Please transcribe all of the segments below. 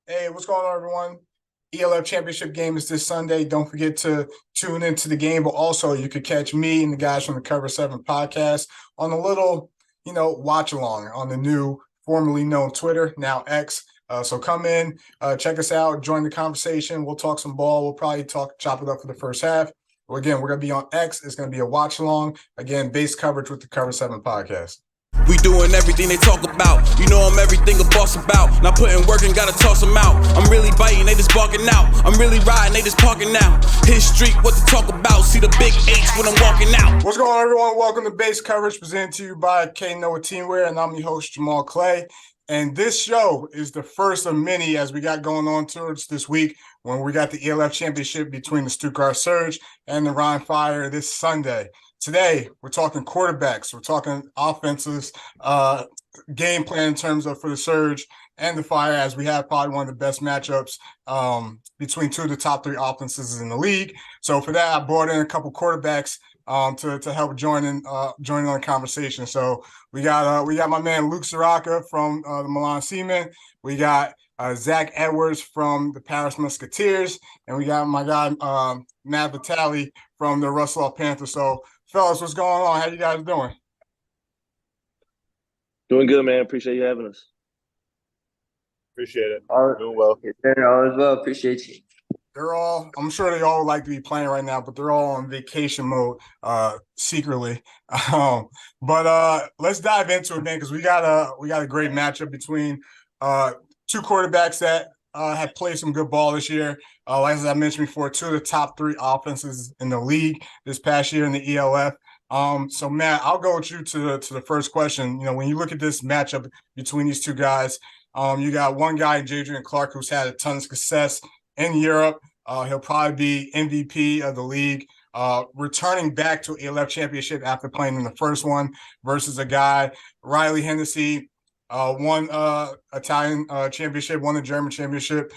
Hey, what's going on, everyone? ELF Championship game is this Sunday. Don't forget to tune into the game, but also you could catch me and the guys from the Cover 7 podcast on a little, watch along on the new, formerly known Twitter, now X. So come in, check us out, join the conversation. We'll talk some ball. We'll probably chop it up for the first half. Well, again, we're going to be on X. It's going to be a watch along. Again, base coverage with the Cover 7 podcast. We doing everything they talk about. You know I'm everything a boss about. Not putting work and gotta toss them out. I'm really biting, they just barking out. I'm really riding, they just parking now. Hit street, what to talk about. See the big H when I'm walking out. What's going on, everyone? Welcome to Base Coverage, presented to you by Knoah Teamwear, and I'm your host, Jamal Clay. And this show is the first of many as we got going on towards this week when we got the ELF Championship between the Stuttgart Surge and the Rhine Fire this Sunday. Today, we're talking quarterbacks. We're talking offenses, game plan in terms of for the Surge and the Fire, as we have probably one of the best matchups between two of the top three offenses in the league. So for that, I brought in a couple quarterbacks to help join in on the conversation. So we got my man Luke Soraka from the Milan Seamen. We got Zach Edwards from the Paris Musketeers, and we got my guy Matt Vitale from the Russell Panthers. So fellas, what's going on? How you guys doing? Doing good, man. Appreciate you having us. Appreciate it. Doing well. All is well. Appreciate you. I'm sure they all like to be playing right now, but they're all on vacation mode secretly. But let's dive into it, man, because we got a great matchup between two quarterbacks that have played some good ball this year. Like as I mentioned before, two of the top three offenses in the league this past year in the ELF. So Matt, I'll go with you to the first question. When you look at this matchup between these two guys, you got one guy, Jadrian Clark, who's had a ton of success in Europe. He'll probably be MVP of the league, returning back to ELF championship after playing in the first one versus a guy, Riley Hennessy, won Italian championship, won the German championship,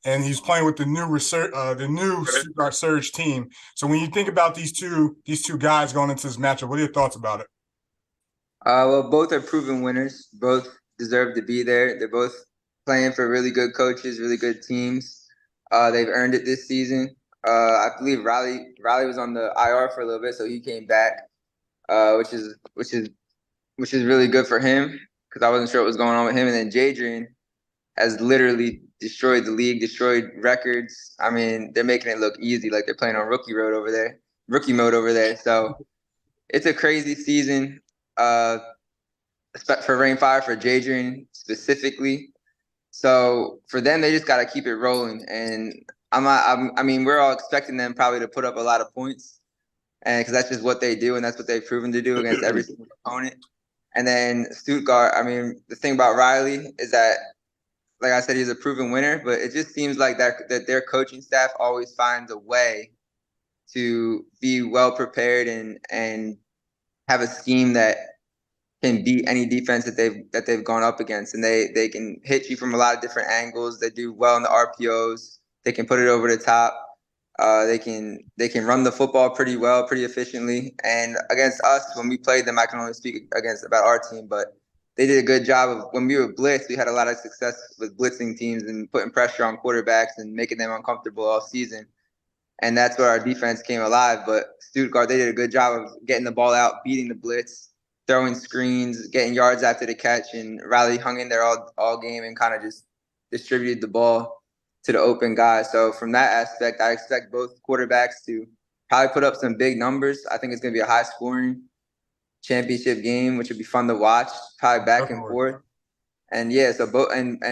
and he's playing with the new Stuttgart Surge team. So when you think about these two guys going into this matchup, what are your thoughts about it? Well, both are proven winners. Both deserve to be there. They're both playing for really good coaches, really good teams. They've earned it this season. I believe Riley was on the IR for a little bit, so he came back, which is really good for him because I wasn't sure what was going on with him. And then Jadrian has literally destroyed the league, destroyed records. I mean, they're making it look easy, like they're playing on rookie mode over there. So it's a crazy season for Rainfire, for Jadrian specifically. So for them, they just got to keep it rolling. And we're all expecting them probably to put up a lot of points, and because that's just what they do, and that's what they've proven to do against every single opponent. And then Stuttgart, the thing about Riley is that, like I said, he's a proven winner, but it just seems like that their coaching staff always finds a way to be well prepared and have a scheme that can beat any defense that they've gone up against, and they can hit you from a lot of different angles. They do well in the RPOs. They can put it over the top. They can run the football pretty well, pretty efficiently. And against us, when we played them, I can only speak about our team, but they did a good job of, when we were blitzed, we had a lot of success with blitzing teams and putting pressure on quarterbacks and making them uncomfortable all season. And that's where our defense came alive. But Stuttgart, they did a good job of getting the ball out, beating the blitz, throwing screens, getting yards after the catch, and Riley hung in there all game and kind of just distributed the ball to the open guys. So from that aspect, I expect both quarterbacks to probably put up some big numbers. I think it's going to be a high-scoring championship game, which would be fun to watch, probably back and forth. And yeah, so both and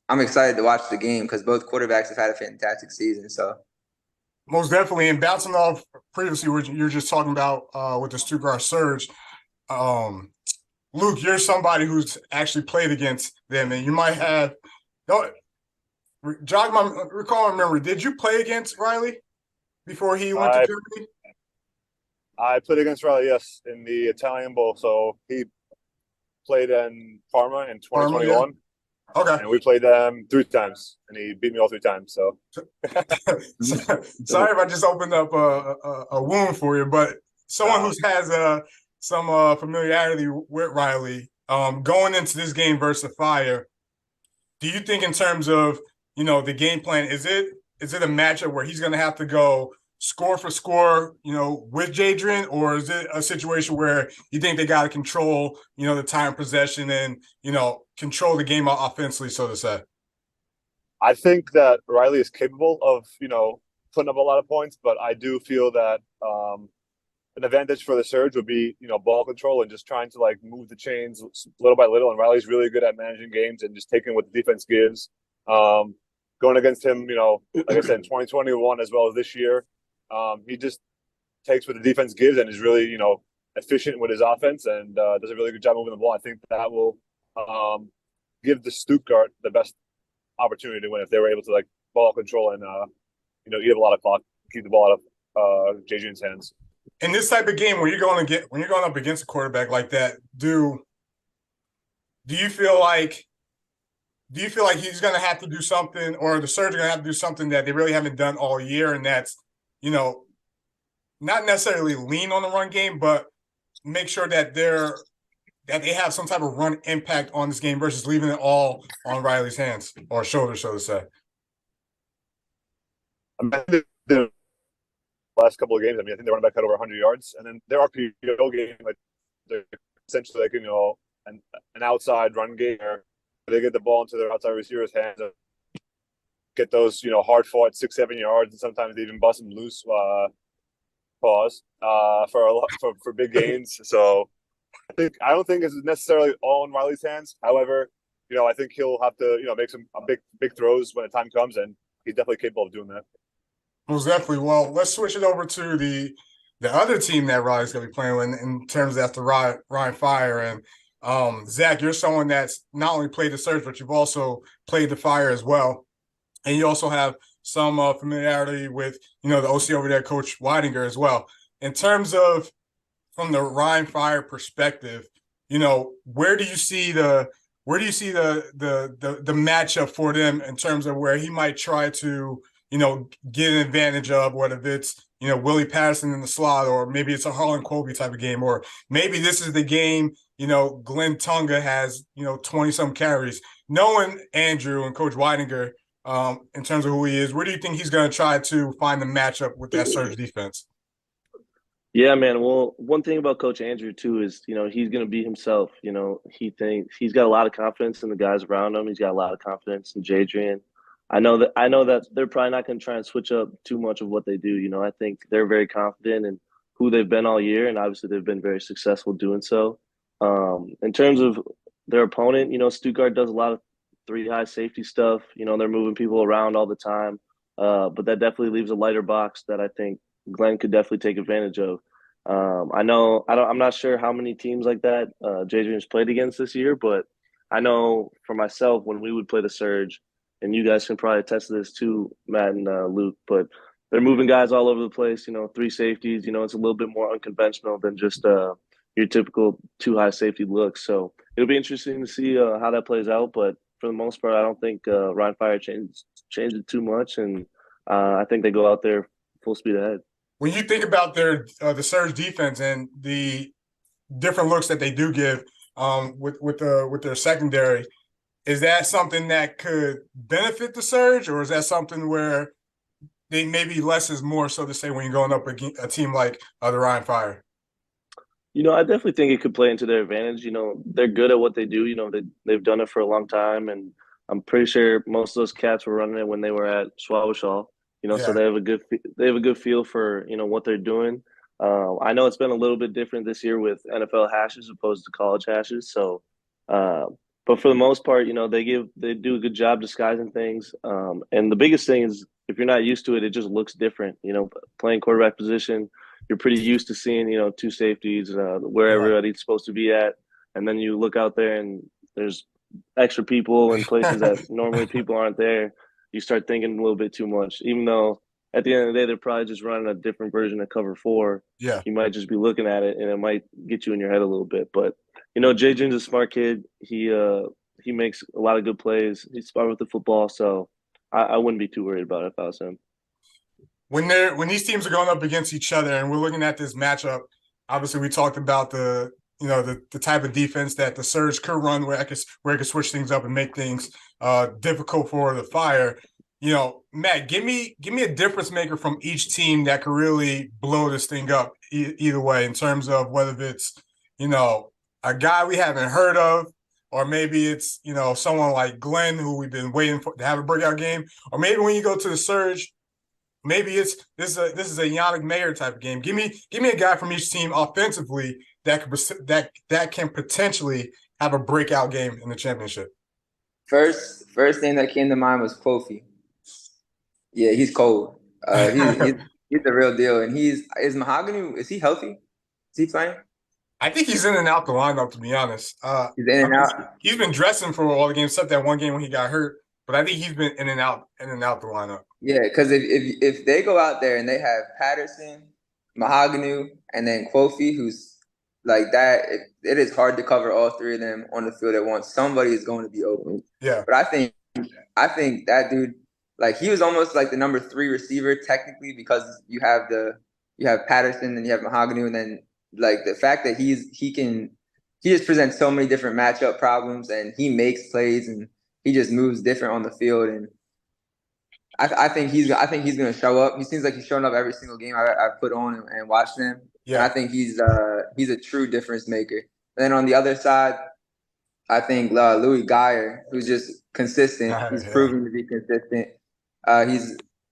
I'm excited to watch the game because both quarterbacks have had a fantastic season. So most definitely. And bouncing off previously what you were just talking about with the Stuttgart Surge, Luke, you're somebody who's actually played against them, and you might have jog my recall and memory. Did you play against Riley before he went to Germany? I played against Riley, yes, in the Italian Bowl. So he played in Parma in 2021. Yeah. Okay. And we played them 3 times, and he beat me all 3 times. So sorry if I just opened up a wound for you, but someone who has some familiarity with Riley going into this game versus the Fire, do you think in terms of, the game plan, is it a matchup where he's going to have to go score for score, with Jadrian, or is it a situation where you think they got to control, the time possession and, control the game offensively, so to say? I think that Riley is capable of, putting up a lot of points, but I do feel that an advantage for the Surge would be, ball control and just trying to like move the chains little by little. And Riley's really good at managing games and just taking what the defense gives. Going against him, like I said, in 2021 as well as this year, he just takes what the defense gives and is really, efficient with his offense and does a really good job moving the ball. I think that will give the Stuttgart the best opportunity to win if they were able to like ball control and eat up a lot of clock, keep the ball out of Jadrian's hands. In this type of game, when you're going up against a quarterback like that, do you feel like he's going to have to do something, or the Surge are going to have to do something that they really haven't done all year, and that's, not necessarily lean on the run game, but make sure that they have some type of run impact on this game versus leaving it all on Riley's hands or shoulders, so to say? The last couple of games, I think the running back had over 100 yards, and then their RPO game, like they're essentially like an outside run game where they get the ball into their outside receivers' hands, and get those hard fought 6-7 yards, and sometimes they even bust them loose. For big gains. So I don't think it's necessarily all in Riley's hands. However, I think he'll have to make some big throws when the time comes, and he's definitely capable of doing that. Most definitely. Well, let's switch it over to the other team that Riley's going to be playing with in terms of after Ryan Fire. And Zach, you're someone that's not only played the Surge, but you've also played the Fire as well. And you also have some familiarity with, the OC over there, Coach Weidinger, as well. In terms of from the Ryan Fire perspective, where do you see the matchup for them in terms of where he might try to, get an advantage of, whether it's, Willie Patterson in the slot, or maybe it's a Harlan Colby type of game, or maybe this is the game, Glenn Tunga has, 20-some carries. Knowing Andrew and Coach Weidinger, in terms of who he is, where do you think he's going to try to find the matchup with that Surge defense? Yeah, man. Well, one thing about Coach Andrew too is, he's going to be himself. He thinks he's got a lot of confidence in the guys around him. He's got a lot of confidence in Jadrian. I know that they're probably not going to try and switch up too much of what they do. I think they're very confident in who they've been all year, and obviously they've been very successful doing so. In terms of their opponent, Stuttgart does a lot of 3 high safety stuff. They're moving people around all the time, but that definitely leaves a lighter box that I think Glenn could definitely take advantage of. I'm not sure how many teams like that Jadrian's played against this year, but I know for myself when we would play the Surge, and you guys can probably attest to this too, Matt and Luke, but they're moving guys all over the place. 3 safeties. It's a little bit more unconventional than just your typical 2 high safety looks. So it'll be interesting to see how that plays out, but for the most part, I don't think Ryan Fire changed it too much, and I think they go out there full speed ahead. When you think about the Surge defense and the different looks that they do give with their secondary, is that something that could benefit the Surge, or is that something where they maybe less is more, so to say, when you're going up against a team like the Ryan Fire? I definitely think it could play into their advantage. They're good at what they do. They've done it for a long time, and I'm pretty sure most of those cats were running it when they were at Schwalbe. So they have a good feel for what they're doing. I know it's been a little bit different this year with NFL hashes opposed to college hashes. So, but for the most part, they do a good job disguising things. And the biggest thing is if you're not used to it, it just looks different. Playing quarterback position, you're pretty used to seeing 2 safeties where everybody's supposed to be at, and then you look out there and there's extra people in places that normally people aren't there. You start thinking a little bit too much, even though at the end of the day, they're probably just running a different version of cover 4. Yeah. You might just be looking at it and it might get you in your head a little bit. But, Jadrian's a smart kid. He makes a lot of good plays. He's smart with the football. So I wouldn't be too worried about it if I was him. When these teams are going up against each other and we're looking at this matchup, obviously we talked about the the type of defense that the Surge could run, where it could switch things up and make things difficult for the Fire. Matt, give me a difference maker from each team that could really blow this thing up either way, in terms of whether it's a guy we haven't heard of, or maybe it's someone like Glenn, who we've been waiting for to have a breakout game, or maybe when you go to the Surge, maybe this is a Yannick Mayer type of game. Give me a guy from each team offensively that can potentially have a breakout game in the championship. First thing that came to mind was Kofi. Yeah, he's cold. He's the real deal. And is Mahogany, is he healthy? Is he playing? I think he's in and out the lineup, to be honest. He's in and out. He's been dressing for all the games except that one game when he got hurt. But I think he's been in and out the lineup. Yeah, because if they go out there and they have Patterson, Mahogany, and then Kofi, who's like that, it is hard to cover all three of them on the field at once. Somebody is going to be open. Yeah. But I think that dude, like, he was almost like the number 3 receiver technically, because you have Patterson and you have Mahogany, and then like the fact that he just presents so many different matchup problems, and he makes plays, and he just moves different on the field. And I think he's going to show up. He seems like he's showing up every single game I've put on and watched them. Yeah. And I think he's a true difference maker. And then on the other side, I think Louis Geyer, who's just consistent. He's proven to be consistent.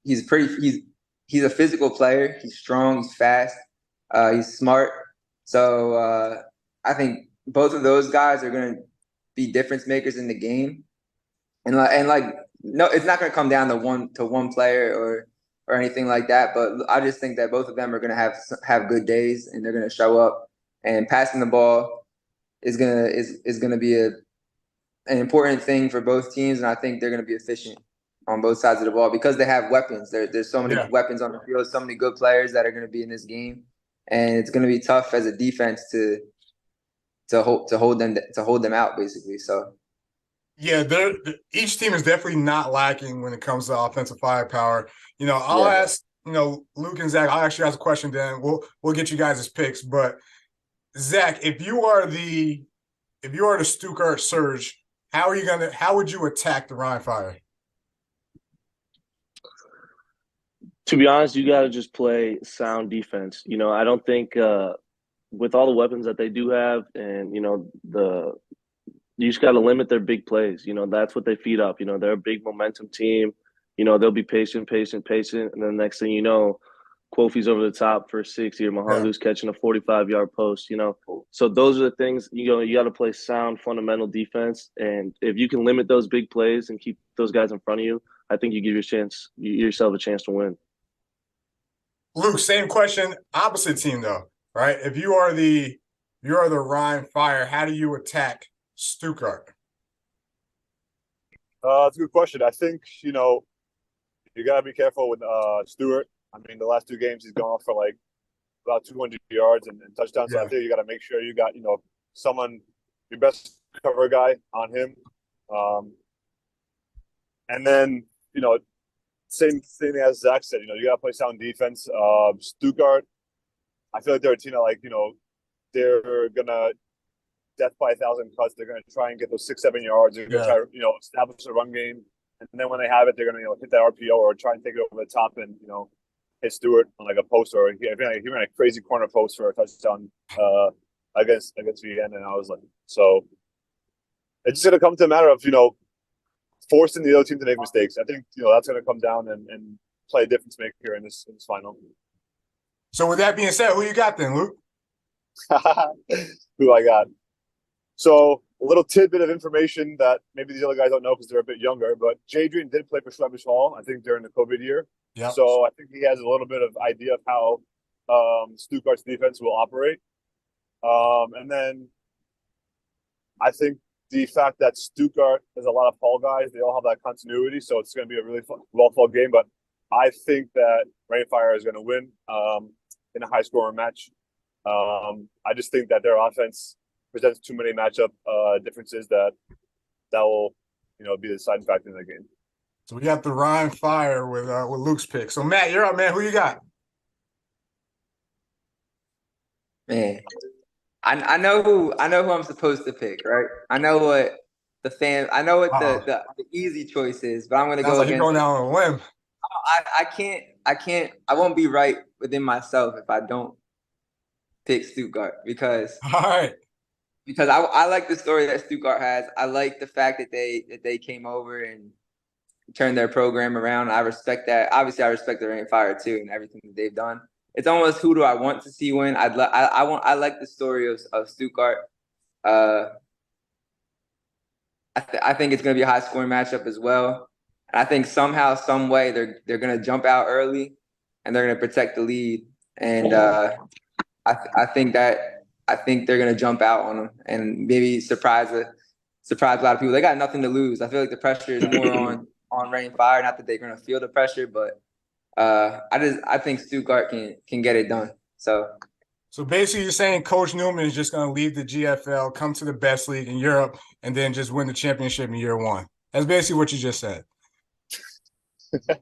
He's a physical player. He's strong. He's fast. He's smart. So I think both of those guys are going to be difference makers in the game. And no, it's not going to come down to one player or anything like that. But I just think that both of them are going to have good days, and they're going to show up. And passing the ball is going to be an important thing for both teams, and I think they're going to be efficient on both sides of the ball because they have weapons. There's so many weapons on the field, so many good players that are going to be in this game, and it's going to be tough as a defense to hold them out, basically. So. Yeah, each team is definitely not lacking when it comes to offensive firepower. I'll ask, Luke and Zach, I'll actually ask a question, then we'll get you guys' picks. But Zach, if you are the Stuttgart Surge, how would you attack the Rhine Fire? To be honest, you got to just play sound defense. I don't think with all the weapons that they do have, and you just got to limit their big plays. That's what they feed up. They're a big momentum team. They'll be patient. And then next thing you know, Kofi's over the top for 60, or Mahangu's catching a 45-yard post, So those are the things, you got to play sound, fundamental defense. And if you can limit those big plays and keep those guys in front of you, I think you give yourself a chance to win. Luke, same question, opposite team though, right? If you are the Rhine Fire, how do you attack Stuttgart? That's a good question. I think, you got to be careful with Stewart. I mean, the last 2 games he's gone off for like about 200 yards and touchdowns. So I think you got to make sure you got, someone, your best cover guy on him. And then, same thing as Zach said, you got to play sound defense. Stuttgart, I feel like they're a team that, they're going to death by 1,000 cuts. They're going to try and get those 6-7 yards. They're going to try, establish a run game. And then when they have it, they're going to, hit that RPO or try and take it over the top and, hit Stewart on like a post, or he ran a crazy corner post for a touchdown against Vienna. And I was like, so it's just going to come to a matter of, forcing the other team to make mistakes. I think, that's going to come down and play a difference maker in this final. So with that being said, who you got then, Luke? Who I got? So a little tidbit of information that maybe these other guys don't know because they're a bit younger, but Jadrian did play for Schwäbisch Hall, I think, during the COVID year. Yep. So I think he has a little bit of idea of how Stuttgart's defense will operate. And then I think the fact that Stuttgart has a lot of Paul guys, they all have that continuity, so it's going to be a really well-fought game. But I think that Rainfire is going to win in a high-scoring match. I just think that their offense presents too many matchup differences that will, be the deciding factor in the game. So we got the Rhine Fire with Luke's pick. So Matt, you're up, man. Who you got? Man, I know who I'm supposed to pick, right? I know what I know what the easy choice is, but I'm gonna Sounds go like you're against. going down on a limb. I can't. I won't be right within myself if I don't pick Stuttgart because All right. I like the story that Stuttgart has. I like the fact that they came over and turned their program around. I respect that. Obviously, I respect the Rain Fire too and everything that they've done. It's almost who do I want to see win? I like the story of Stuttgart. I think it's going to be a high scoring matchup as well. And I think somehow, some way, they're going to jump out early and they're going to protect the lead. And I think they're going to jump out on them and maybe surprise a lot of people. They got nothing to lose. I feel like the pressure is more on Rain Fire. Not that they're going to feel the pressure, but I think Stuttgart can get it done. So basically, you're saying Coach Newman is just going to leave the GFL, come to the best league in Europe, and then just win the championship in year one. That's basically what you just said.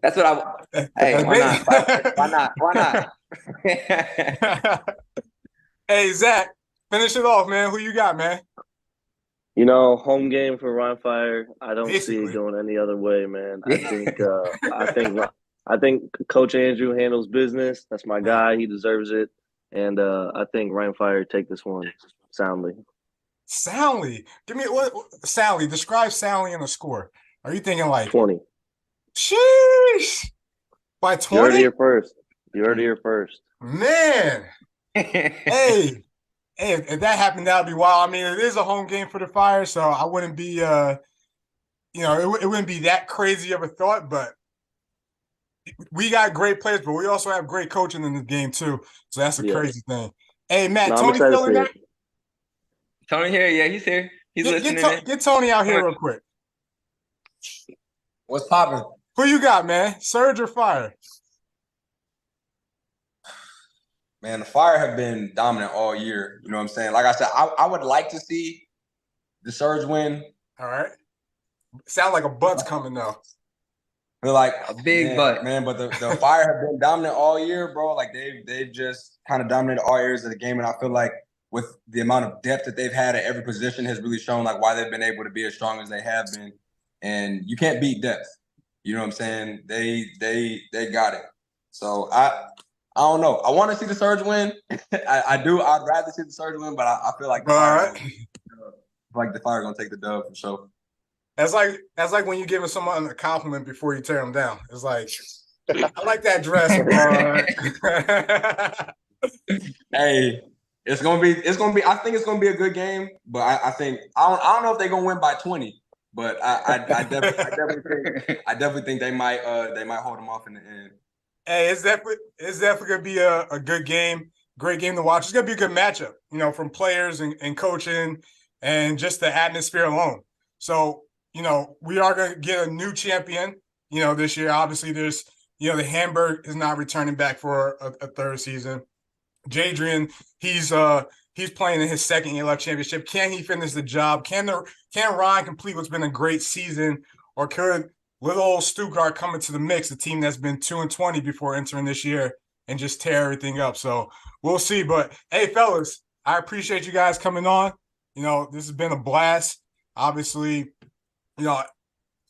That's what I. Hey, why not? Why not? Hey, Zach, finish it off, man. Who you got, man? You know, home game for Ryan Fire. I don't see Basically. it going any other way, man. I think Coach Andrew handles business. That's my guy. He deserves it. And I think Ryan Fire take this one soundly. Soundly? Give me what soundly. Describe soundly in a score. Are you thinking like 20? Sheesh. By 20? You heard it here first. Man. Hey, if that happened, that would be wild. I mean, it is a home game for the Fire, so I wouldn't be it wouldn't be that crazy of a thought, but we got great players, but we also have great coaching in this game too. So that's a crazy thing. Hey, Matt, Tony feeling that? Tony here, yeah, he's here. He's listening. Get Tony out here real quick. What's popping? Who you got, man? Surge or Fire? Man, the Fire have been dominant all year. You know what I'm saying? Like I said, I would like to see the Surge win. All right. Sound like a butt's coming though. They're like a big butt, man. But the Fire have been dominant all year, bro. Like they've just kind of dominated all areas of the game, and I feel like with the amount of depth that they've had at every position has really shown like why they've been able to be as strong as they have been. And you can't beat depth. You know what I'm saying? They got it. So I don't know. I want to see the Surge win. I do. I'd rather see the Surge win, but I feel like the Fire gonna take the dub for sure. That's like when you're giving someone a compliment before you tear them down. It's like, I like that dress. Hey, it's gonna be. I think it's gonna be a good game, but I think I don't know if they're gonna win by 20. But I definitely think they might hold them off in the end. Hey, it's definitely gonna be a good game, great game to watch. It's gonna be a good matchup, from players and coaching and just the atmosphere alone. So, we are gonna get a new champion, this year. Obviously, there's, the Hamburg is not returning back for a third season. Jadrian, he's playing in his second ALF championship. Can he finish the job? Can Ryan complete what's been a great season, or could little old Stuttgart come into the mix, a team that's been 2-20 before entering this year, and just tear everything up? So we'll see. But hey, fellas, I appreciate you guys coming on. This has been a blast. Obviously,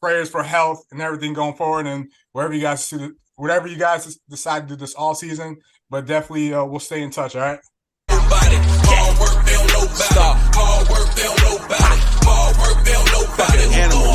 prayers for health and everything going forward, and whatever you guys decide to do this all season. But definitely, we'll stay in touch. All right. Hard work, they don't know about it. Hard work, they don't know about it. Hard work, they don't know about it. Animal.